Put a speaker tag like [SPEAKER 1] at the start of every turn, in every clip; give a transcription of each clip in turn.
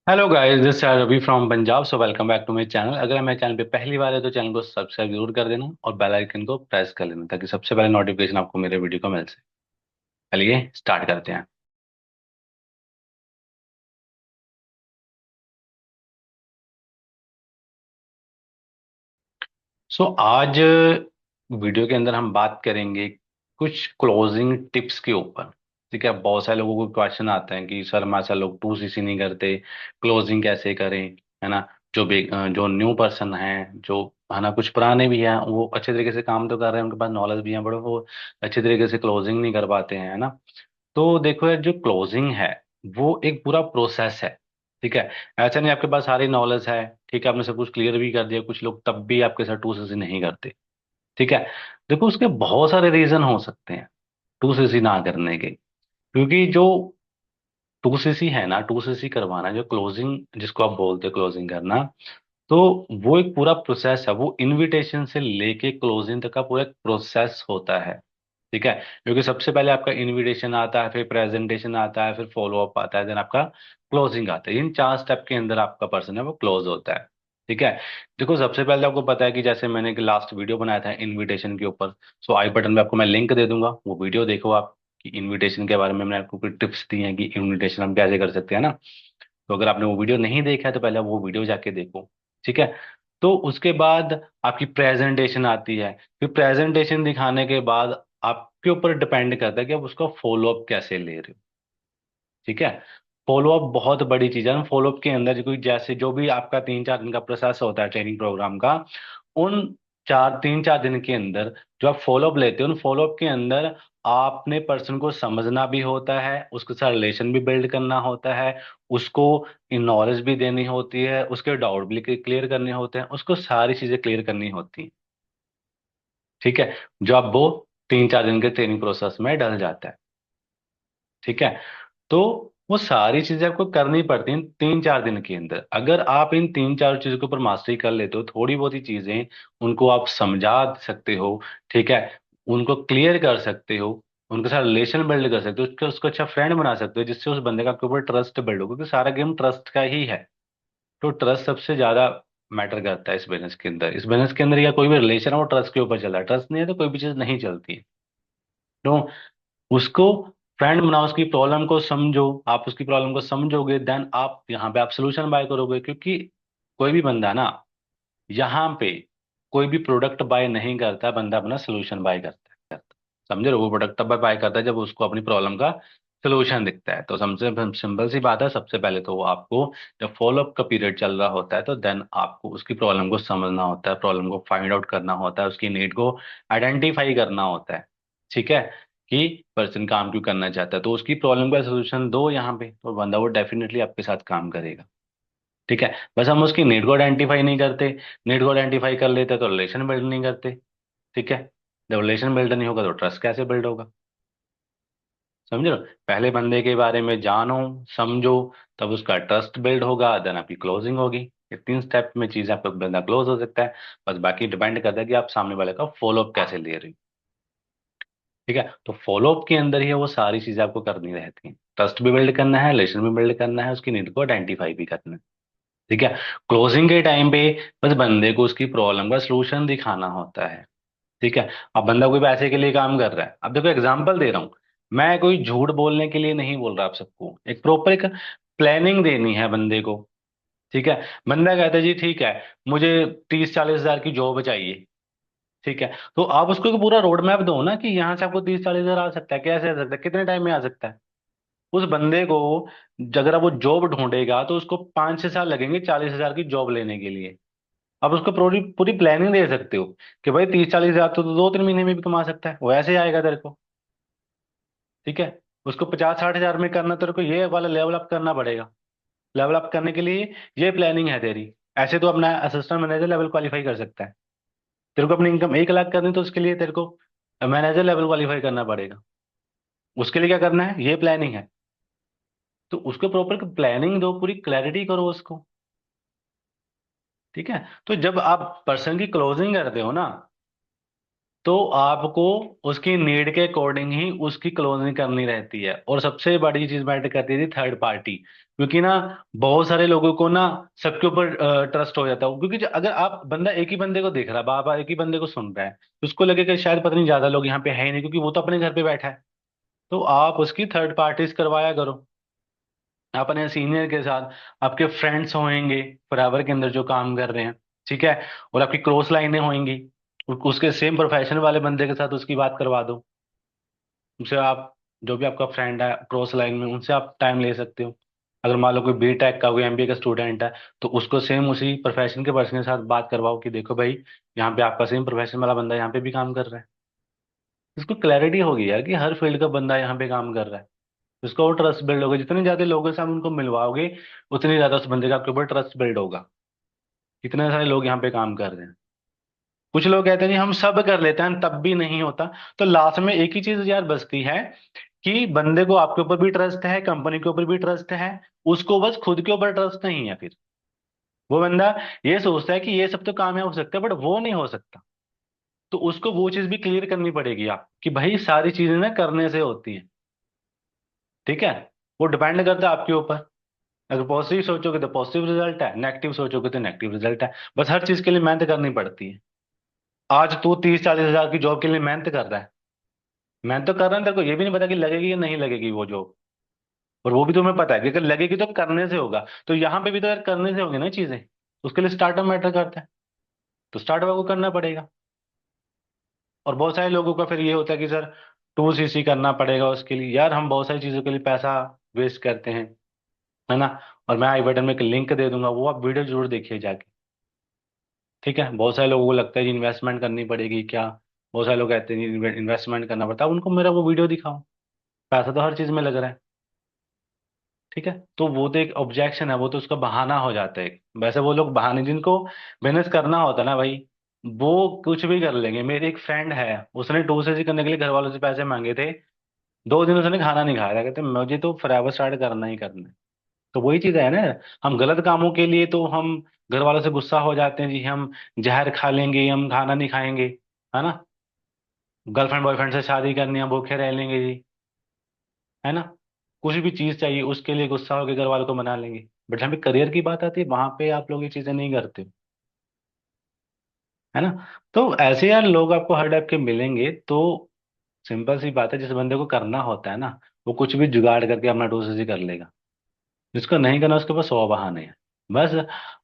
[SPEAKER 1] Hello guys, this are Ravi from Punjab. So welcome back to my channel. अगर मेरे channel पे पहली बार है तो चैनल को सब्सक्राइब जरूर कर देना और बेल आइकन को प्रेस कर लेना ताकि सबसे पहले नोटिफिकेशन आपको मेरे वीडियो को मिल सके। चलिए स्टार्ट करते हैं। सो आज वीडियो के अंदर हम बात करेंगे कुछ क्लोजिंग टिप्स के ऊपर। ठीक है, बहुत सारे लोगों को क्वेश्चन आते हैं कि सर हमारे साथ लोग टू सीसी नहीं करते, क्लोजिंग कैसे करें, है ना। जो न्यू पर्सन हैं, जो है ना, कुछ पुराने भी हैं, वो अच्छे तरीके से काम तो कर रहे हैं, उनके पास नॉलेज भी है, बट वो अच्छे तरीके से क्लोजिंग नहीं कर पाते हैं, है ना। तो देखो यार, जो क्लोजिंग है वो एक पूरा प्रोसेस है। ठीक है, ऐसा नहीं आपके पास सारी नॉलेज है, ठीक है, आपने सब कुछ क्लियर भी कर दिया, कुछ लोग तब भी आपके साथ टू सीसी नहीं करते। ठीक है, देखो उसके बहुत सारे रीजन हो सकते हैं टू सीसी ना करने के। क्योंकि जो टू सीसी है ना, टू सीसी करवाना, जो क्लोजिंग जिसको आप बोलते हो क्लोजिंग करना, तो वो एक पूरा प्रोसेस है। वो इनविटेशन से लेके क्लोजिंग तक का पूरा एक प्रोसेस होता है। ठीक है, क्योंकि सबसे पहले आपका इनविटेशन आता है, फिर प्रेजेंटेशन आता है, फिर फॉलो अप आता है, देन आपका क्लोजिंग आता है। इन चार स्टेप के अंदर आपका पर्सन है वो क्लोज होता है। ठीक है, देखो सबसे पहले आपको पता है कि जैसे मैंने लास्ट वीडियो बनाया था इनविटेशन के ऊपर। सो आई बटन में आपको मैं लिंक दे दूंगा, वो वीडियो देखो आप, कि इनविटेशन के बारे में मैंने आपको कुछ टिप्स दी हैं कि इनविटेशन हम कैसे कर सकते हैं ना। तो अगर आपने वो वीडियो नहीं देखा है तो पहले वो वीडियो जाके देखो। ठीक है, तो उसके बाद आपकी प्रेजेंटेशन आती है। फिर प्रेजेंटेशन दिखाने के बाद आपके ऊपर डिपेंड करता है कि आप उसका फॉलो अप कैसे ले रहे हो। ठीक है, फॉलो अप बहुत बड़ी चीज है। फॉलो अप के अंदर कोई जैसे जो भी आपका 3-4 दिन का प्रोसेस होता है ट्रेनिंग प्रोग्राम का, उन 3-4 दिन के अंदर जो आप फॉलो अप लेते हो, उन फॉलो अप के अंदर आपने पर्सन को समझना भी होता है, उसके साथ रिलेशन भी बिल्ड करना होता है, उसको नॉलेज भी देनी होती है, उसके डाउट भी क्लियर करने होते हैं, उसको सारी चीजें क्लियर करनी होती हैं। ठीक है, जो आप वो 3-4 दिन के ट्रेनिंग प्रोसेस में डल जाता है। ठीक है, तो वो सारी चीजें आपको करनी पड़ती हैं 3-4 दिन के अंदर। अगर आप इन 3-4 चीजों के ऊपर मास्टरी कर लेते हो, थोड़ी बहुत ही चीजें उनको आप समझा सकते हो। ठीक है, उनको क्लियर कर सकते हो, उनके साथ रिलेशन बिल्ड कर सकते हो, उसको उसको अच्छा फ्रेंड बना सकते हो, जिससे उस बंदे का आपके ऊपर ट्रस्ट बिल्ड हो, क्योंकि सारा गेम ट्रस्ट का ही है। तो ट्रस्ट सबसे ज्यादा मैटर करता है इस बिजनेस के अंदर। इस बिजनेस के अंदर या कोई भी रिलेशन है वो ट्रस्ट के ऊपर चल रहा है, ट्रस्ट नहीं है तो कोई भी चीज नहीं चलती है। तो उसको फ्रेंड बनाओ, उसकी प्रॉब्लम को समझो। आप उसकी प्रॉब्लम को समझोगे, देन आप यहाँ पे आप सोल्यूशन बाय करोगे। क्योंकि कोई भी बंदा ना, यहाँ पे कोई भी प्रोडक्ट बाय नहीं करता, बंदा अपना सोल्यूशन बाय करता है। समझे रहे हो? वो प्रोडक्ट तब बाय करता है जब उसको अपनी प्रॉब्लम का सोल्यूशन दिखता है। तो सबसे सिंपल सी बात है, सबसे पहले तो वो आपको, जब फॉलोअप का पीरियड चल रहा होता है तो देन आपको उसकी प्रॉब्लम को समझना होता है, प्रॉब्लम को फाइंड आउट करना होता है, उसकी नीड को आइडेंटिफाई करना होता है। ठीक है, कि पर्सन काम क्यों करना चाहता है, तो उसकी प्रॉब्लम का सोल्यूशन दो यहाँ पे, तो बंदा वो डेफिनेटली आपके साथ काम करेगा। ठीक है, बस हम उसकी नीड को आइडेंटिफाई नहीं करते। नीड को आइडेंटिफाई कर लेते तो रिलेशन बिल्ड नहीं करते। ठीक है, जब रिलेशन बिल्ड नहीं होगा तो ट्रस्ट कैसे बिल्ड होगा? समझ रहे हो? पहले बंदे के बारे में जानो, समझो, तब उसका ट्रस्ट बिल्ड होगा, देन आपकी क्लोजिंग होगी। ये 3 स्टेप में चीज आपका बंदा क्लोज हो सकता है। बस बाकी डिपेंड करता है कि आप सामने वाले का फॉलोअप कैसे ले रहे हो। ठीक है, तो फॉलोअप के अंदर ही वो सारी चीजें आपको करनी रहती हैं। ट्रस्ट भी बिल्ड करना है, रिलेशन भी बिल्ड करना है, उसकी नीड को आइडेंटिफाई भी करना है। ठीक है, क्लोजिंग के टाइम पे बस बंदे को उसकी प्रॉब्लम का सोल्यूशन दिखाना होता है। ठीक है, अब बंदा कोई पैसे के लिए काम कर रहा है, अब देखो एग्जांपल दे रहा हूँ, मैं कोई झूठ बोलने के लिए नहीं बोल रहा आप सबको, एक प्रॉपर एक प्लानिंग देनी है बंदे को। ठीक है, बंदा कहता है जी ठीक है, मुझे 30-40 हजार की जॉब चाहिए। ठीक है, तो आप उसको एक पूरा रोड मैप दो ना, कि यहाँ से आपको 30-40 हजार आ सकता है, कैसे आ सकता है, कितने टाइम में आ सकता है। उस बंदे को, अगर वो जॉब ढूंढेगा तो उसको 5-6 साल लगेंगे 40 हजार की जॉब लेने के लिए। आप उसको पूरी पूरी प्लानिंग दे सकते हो कि भाई 30-40 हजार तो 2-3 महीने में भी कमा सकता है, वो ऐसे आएगा तेरे को। ठीक है, उसको 50-60 हजार में करना, तेरे को ये वाला लेवल अप करना पड़ेगा। लेवल अप करने के लिए ये प्लानिंग है तेरी। ऐसे तो अपना असिस्टेंट मैनेजर लेवल क्वालिफाई कर सकता है। तेरे को अपनी इनकम 1 लाख करनी तो उसके लिए तेरे को मैनेजर लेवल क्वालिफाई करना पड़ेगा। उसके लिए क्या करना है, ये प्लानिंग है। तो उसको प्रॉपर प्लानिंग दो, पूरी क्लैरिटी करो उसको। ठीक है, तो जब आप पर्सन की क्लोजिंग करते हो ना, तो आपको उसकी नीड के अकॉर्डिंग ही उसकी क्लोजिंग करनी रहती है। और सबसे बड़ी चीज मैटर करती थी थर्ड पार्टी, क्योंकि ना बहुत सारे लोगों को ना सबके ऊपर ट्रस्ट हो जाता है। क्योंकि अगर आप बंदा एक ही बंदे को देख रहा है, बार बार एक ही बंदे को सुन रहा है, तो उसको लगेगा कि शायद पता नहीं ज्यादा लोग यहाँ पे है ही नहीं, क्योंकि वो तो अपने घर पे बैठा है। तो आप उसकी थर्ड पार्टीज करवाया करो अपने सीनियर के साथ। आपके फ्रेंड्स होंगे फॉरएवर के अंदर जो काम कर रहे हैं, ठीक है, और आपकी क्रॉस लाइनें होंगी, उसके सेम प्रोफेशन वाले बंदे के साथ उसकी बात करवा दो। उनसे आप, जो भी आपका फ्रेंड है क्रॉस लाइन में, उनसे आप टाइम ले सकते हो। अगर मान लो कोई बीटेक का कोई एमबीए का स्टूडेंट है, तो उसको सेम उसी प्रोफेशन के पर्सन के साथ बात करवाओ कि देखो भाई, यहाँ पे आपका सेम प्रोफेशन वाला बंदा यहाँ पे भी काम कर रहा है। इसको क्लैरिटी होगी यार कि हर फील्ड का बंदा यहाँ पे काम कर रहा है। उसका वो ट्रस्ट बिल्ड होगा, जितने ज्यादा लोगों से आप उनको मिलवाओगे उतनी ज्यादा उस बंदे का आपके ऊपर ट्रस्ट बिल्ड होगा। इतने सारे लोग यहाँ पे काम कर रहे हैं। कुछ लोग कहते हैं जी हम सब कर लेते हैं, तब भी नहीं होता। तो लास्ट में एक ही चीज यार बचती है कि बंदे को आपके ऊपर भी ट्रस्ट है, कंपनी के ऊपर भी ट्रस्ट है, उसको बस खुद के ऊपर ट्रस्ट नहीं है। फिर वो बंदा ये सोचता है कि ये सब तो कामयाब हो सकता है, बट वो नहीं हो सकता। तो उसको वो चीज भी क्लियर करनी पड़ेगी आप, कि भाई सारी चीजें ना करने से होती हैं। ठीक है, वो डिपेंड करता है आपके ऊपर। अगर पॉजिटिव सोचोगे तो पॉजिटिव रिजल्ट है, नेगेटिव सोचोगे तो नेगेटिव रिजल्ट है। बस हर चीज के लिए मेहनत करनी पड़ती है। आज तू 30-40 हजार की जॉब के लिए मेहनत कर रहा है, मेहनत तो कर रहा है, तेरे को ये भी नहीं पता कि लगेगी या नहीं लगेगी वो जॉब। और वो भी तुम्हें पता है कि अगर लगेगी तो करने से होगा। तो यहाँ पे भी तो यार करने से होंगी ना चीजें। उसके लिए स्टार्टअप मैटर करता है, तो स्टार्टअप को करना पड़ेगा। और बहुत सारे लोगों का फिर ये होता है कि सर 2cc करना पड़ेगा उसके लिए। यार हम बहुत सारी चीजों के लिए पैसा वेस्ट करते हैं, है ना। और मैं आई बटन में एक लिंक दे दूंगा, वो आप वीडियो जरूर देखिए जाके। ठीक है, बहुत सारे लोगों को लगता है जी इन्वेस्टमेंट करनी पड़ेगी क्या। बहुत सारे लोग कहते हैं इन्वेस्टमेंट करना पड़ता है, उनको मेरा वो वीडियो दिखाओ। पैसा तो हर चीज में लग रहा है। ठीक है, तो वो तो एक ऑब्जेक्शन है, वो तो उसका बहाना हो जाता है। वैसे वो लोग बहाने, जिनको बिजनेस करना होता है ना भाई, वो कुछ भी कर लेंगे। मेरी एक फ्रेंड है, उसने 2cc करने के लिए घर वालों से पैसे मांगे थे। 2 दिन उसने खाना नहीं खाया था, कहते मुझे तो फॉरएवर स्टार्ट करना ही करना है। तो वही चीज है ना, हम गलत कामों के लिए तो हम घर वालों से गुस्सा हो जाते हैं जी, हम जहर खा लेंगे, हम खाना नहीं खाएंगे, है ना। गर्लफ्रेंड बॉयफ्रेंड से शादी करनी है, भूखे रह लेंगे जी, है ना। कुछ भी चीज चाहिए उसके लिए गुस्सा होकर घर वालों को मना लेंगे। बट जहाँ पे करियर की बात आती है, वहां पे आप लोग ये चीजें नहीं करते, है ना। तो ऐसे यार लोग आपको हर टाइप के मिलेंगे। तो सिंपल सी बात है, जिस बंदे को करना होता है ना, वो कुछ भी जुगाड़ करके अपना डोसेज कर लेगा। जिसको नहीं करना उसके पास 100 बहाने हैं। बस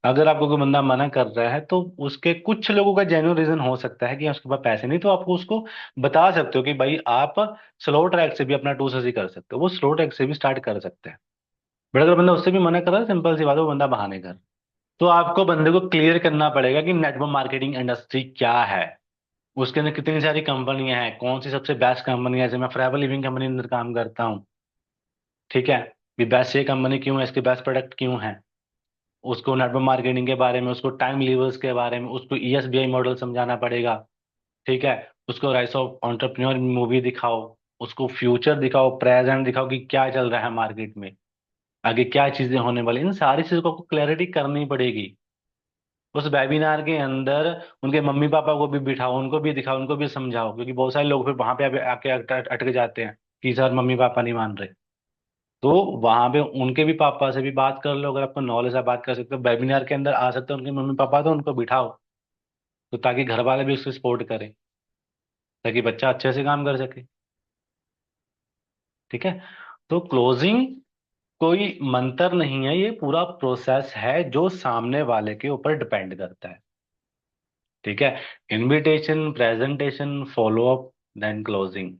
[SPEAKER 1] अगर आपको कोई बंदा मना कर रहा है, तो उसके कुछ लोगों का जेन्युइन रीजन हो सकता है कि उसके पास पैसे नहीं, तो आपको उसको बता सकते हो कि भाई आप स्लो ट्रैक से भी अपना डोसेज कर सकते हो, वो स्लो ट्रैक से भी स्टार्ट कर सकते हैं। बट अगर बंदा उससे भी मना कर रहा है, सिंपल सी बात है, वो बंदा बहाने कर। तो आपको बंदे को क्लियर करना पड़ेगा कि नेटवर्क मार्केटिंग इंडस्ट्री क्या है, उसके अंदर कितनी सारी कंपनियां हैं, कौन सी सबसे बेस्ट कंपनी है। जैसे मैं फॉरएवर लिविंग कंपनी के अंदर काम करता हूँ, ठीक है, भी बेस्ट ये कंपनी क्यों है, इसके बेस्ट प्रोडक्ट क्यों है। उसको नेटवर्क मार्केटिंग के बारे में, उसको टाइम लीवर्स के बारे में, उसको ईएसबीआई मॉडल समझाना पड़ेगा। ठीक है, उसको राइस ऑफ एंटरप्रेन्योर मूवी दिखाओ, उसको फ्यूचर दिखाओ, प्रेजेंट दिखाओ कि क्या चल रहा है मार्केट में, आगे क्या चीजें होने वाली। इन सारी चीजों को क्लैरिटी करनी पड़ेगी उस वेबिनार के अंदर। उनके मम्मी पापा को भी बिठाओ, उनको भी दिखाओ, उनको भी समझाओ, क्योंकि बहुत सारे लोग फिर वहां पे आके अटक जाते हैं कि सर मम्मी पापा नहीं मान रहे। तो वहां पे उनके भी पापा से भी बात कर लो, अगर आपको नॉलेज है बात कर सकते हो, वेबिनार के अंदर आ सकते हो, उनके मम्मी पापा तो उनको बिठाओ, तो ताकि घर वाले भी उसको सपोर्ट करें, ताकि बच्चा अच्छे से काम कर सके। ठीक है, तो क्लोजिंग कोई मंत्र नहीं है, ये पूरा प्रोसेस है जो सामने वाले के ऊपर डिपेंड करता है। ठीक है, invitation, presentation, follow up, then closing.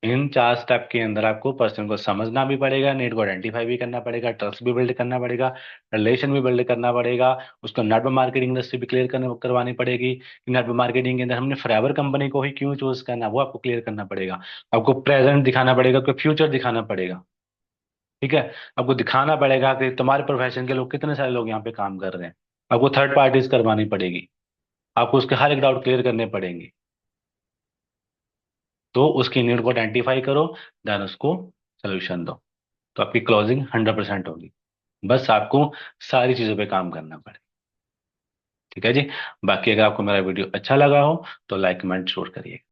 [SPEAKER 1] इन 4 स्टेप के अंदर आपको पर्सन को समझना भी पड़ेगा, नीड को आइडेंटिफाई भी करना पड़ेगा, ट्रस्ट भी बिल्ड करना पड़ेगा, रिलेशन भी बिल्ड करना पड़ेगा। उसको नेटवर्क मार्केटिंग इंडस्ट्री भी क्लियर करवानी पड़ेगी कि नेटवर्क मार्केटिंग के अंदर हमने फॉरएवर कंपनी को ही क्यों चूज करना है, वो आपको क्लियर करना पड़ेगा। आपको प्रेजेंट दिखाना पड़ेगा, आपको फ्यूचर दिखाना पड़ेगा। ठीक है, आपको दिखाना पड़ेगा कि तुम्हारे प्रोफेशन के लोग, कितने सारे लोग यहाँ पे काम कर रहे हैं। आपको थर्ड पार्टीज करवानी पड़ेगी, आपको उसके हर एक डाउट क्लियर करने पड़ेंगे। तो उसकी नीड को आइडेंटिफाई करो, देन उसको सोल्यूशन दो, तो आपकी क्लोजिंग 100% होगी। बस आपको सारी चीजों पे काम करना पड़ेगा। ठीक है जी। बाकी अगर आपको मेरा वीडियो अच्छा लगा हो तो लाइक कमेंट जरूर करिए।